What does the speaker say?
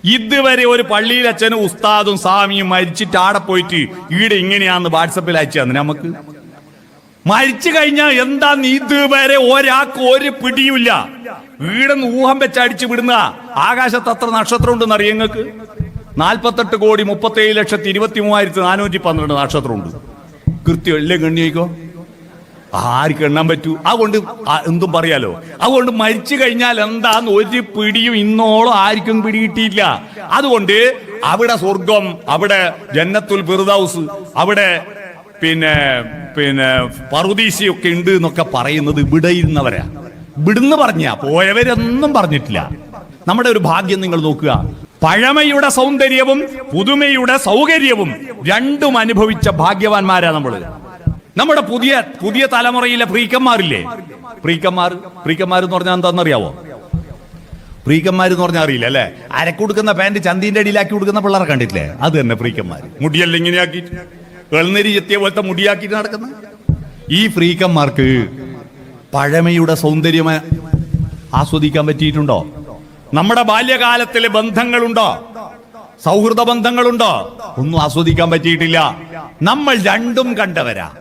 ഇതുവരെ ഒരു പള്ളിയിൽ അച്ഛനും ഉസ്താദും സ്വാമിയും മരിച്ചിട്ട് ആടെ പോയിട്ട് ഈടെ ഇങ്ങനെയാന്ന് വാട്സപ്പിൽ അയച്ചു തന്നെ നമുക്ക്. മരിച്ചു കഴിഞ്ഞാൽ എന്താന്ന് ഇതുവരെ ഒരാൾക്ക് ഒരു പിടിയുമില്ല. വീടൊന്ന് ഊഹം വെച്ചടിച്ചു വിടുന്ന. ആകാശത്ത് എത്ര നക്ഷത്രം ഉണ്ടെന്ന് അറിയാം നിങ്ങൾക്ക്? 48,37,23,412 നക്ഷത്രമുണ്ട്. കൃത്യം അല്ലേ ഗണ്ണിക്കോ? ആർക്ക് എണ്ണാൻ പറ്റൂ? അതുകൊണ്ട് എന്തും പറയാലോ. അതുകൊണ്ട് മരിച്ചു കഴിഞ്ഞാൽ എന്താന്ന് ഒരു പിടിയും ഇന്നോളം ആർക്കും പിടികിട്ടിയില്ല. അതുകൊണ്ട് അവിടെ സ്വർഗം, അവിടെ ജന്നത്തുൽ ഫിർദൗസ്, അവിടെ പിന്നെ പറുദീസയൊക്കെ ഉണ്ട് എന്നൊക്കെ പറയുന്നത് ഇവിടെ ഇരുന്നവരാ. ഇവിടുന്ന് പറഞ്ഞ പോയവരൊന്നും പറഞ്ഞിട്ടില്ല. നമ്മുടെ ഒരു ഭാഗ്യം നിങ്ങൾ നോക്കുക. പഴമയുടെ സൗന്ദര്യവും പുതുമയുടെ സൗകര്യവും രണ്ടും അനുഭവിച്ച ഭാഗ്യവാന്മാരാ നമ്മള്. നമ്മുടെ പുതിയ തലമുറയിലെ ഫ്രീക്കന്മാരില്ലേ? ഫ്രീക്കന്മാർ എന്ന് പറഞ്ഞാൽ എന്താണെന്നറിയാവോ? ഫ്രീക്കന്മാരെന്ന് പറഞ്ഞാൽ അറിയില്ല അല്ലെ? അരക്കൊടുക്കുന്ന പാന്റ് ചന്തിന്റെ അടിയിലാക്കി കൊടുക്കുന്ന പിള്ളേരെ കണ്ടിട്ടില്ലേ? അത് തന്നെ ഫ്രീക്കന്മാർ. മുടിയെല്ലാം ഇങ്ങനെയാക്കിയിട്ട് വെളുന്നരി എത്തിയ പോലത്തെ മുടിയാക്കിയിട്ട് നടക്കുന്ന ഈ ഫ്രീക്കന്മാർക്ക് പഴമയുടെ സൗന്ദര്യം ആസ്വദിക്കാൻ പറ്റിയിട്ടുണ്ടോ? നമ്മുടെ ബാല്യകാലത്തിലെ ബന്ധങ്ങളുണ്ടോ? സൗഹൃദ ബന്ധങ്ങളുണ്ടോ? ഒന്നും ആസ്വദിക്കാൻ പറ്റിയിട്ടില്ല. നമ്മൾ രണ്ടും കണ്ടവരാ.